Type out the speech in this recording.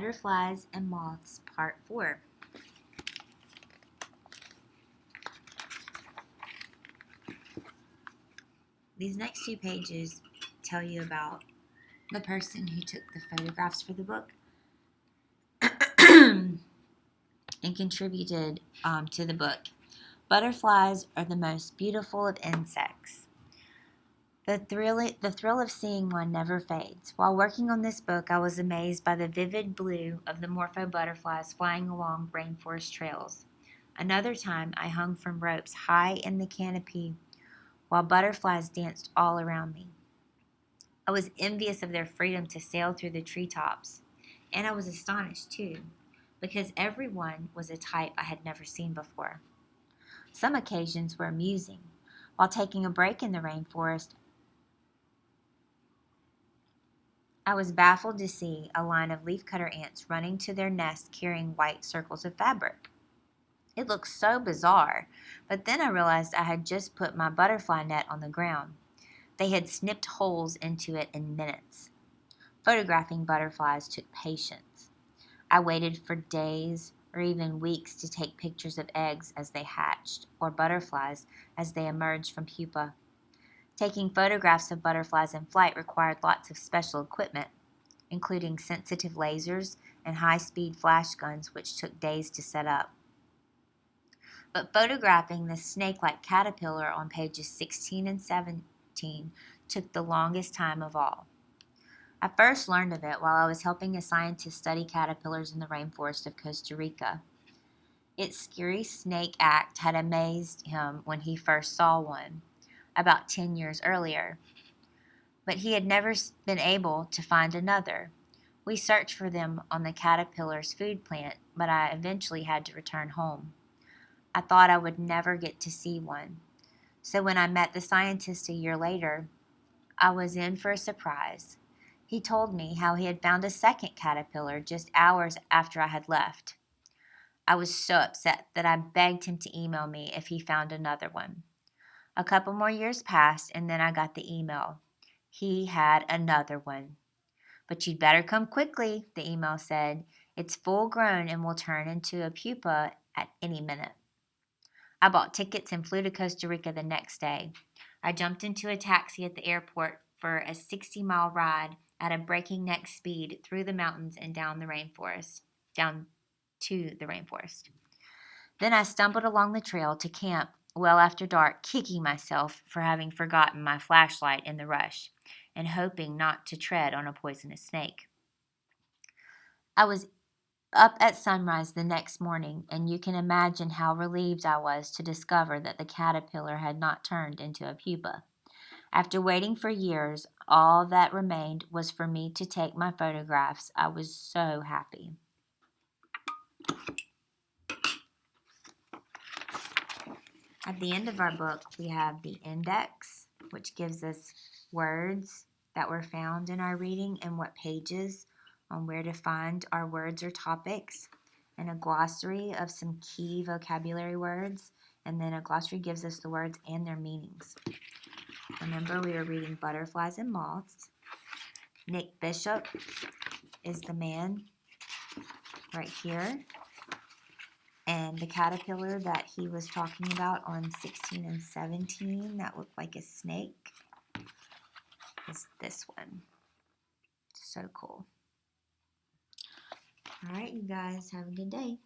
Butterflies and Moths, Part 4. These next 2 pages tell you about the person who took the photographs for the book and contributed to the book. Butterflies are the most beautiful of insects. The thrill of seeing one never fades. While working on this book, I was amazed by the vivid blue of the morpho butterflies flying along rainforest trails. Another time, I hung from ropes high in the canopy while butterflies danced all around me. I was envious of their freedom to sail through the treetops, and I was astonished too, because every one was a type I had never seen before. Some occasions were amusing. While taking a break in the rainforest, I was baffled to see a line of leafcutter ants running to their nest carrying white circles of fabric. It looked so bizarre, but then I realized I had just put my butterfly net on the ground. They had snipped holes into it in minutes. Photographing butterflies took patience. I waited for days or even weeks to take pictures of eggs as they hatched, or butterflies as they emerged from pupa. Taking photographs of butterflies in flight required lots of special equipment, including sensitive lasers and high-speed flash guns, which took days to set up. But photographing the snake-like caterpillar on pages 16 and 17 took the longest time of all. I first learned of it while I was helping a scientist study caterpillars in the rainforest of Costa Rica. Its scary snake act had amazed him when he first saw one, about 10 years earlier. But he had never been able to find another. We searched for them on the caterpillar's food plant, but I eventually had to return home. I thought I would never get to see one. So when I met the scientist a year later, I was in for a surprise. He told me how he had found a second caterpillar just hours after I had left. I was so upset that I begged him to email me if he found another one. A couple more years passed, and then I got the email. He had another one. "But you'd better come quickly," the email said. "It's full grown and will turn into a pupa at any minute." I bought tickets and flew to Costa Rica the next day. I jumped into a taxi at the airport for a 60-mile ride at a breaking-neck speed through the mountains and down to the rainforest. Then I stumbled along the trail to camp well after dark, kicking myself for having forgotten my flashlight in the rush and hoping not to tread on a poisonous snake. I was up at sunrise the next morning, and you can imagine how relieved I was to discover that the caterpillar had not turned into a pupa. After waiting for years, all that remained was for me to take my photographs. I was so happy. At the end of our book, we have the index, which gives us words that were found in our reading and what pages on where to find our words or topics, and a glossary of some key vocabulary words, and then a glossary gives us the words and their meanings. Remember, we were reading Butterflies and Moths. Nick Bishop is the man right here. And the caterpillar that he was talking about on 16 and 17 that looked like a snake is this one. So cool. All right, you guys, have a good day.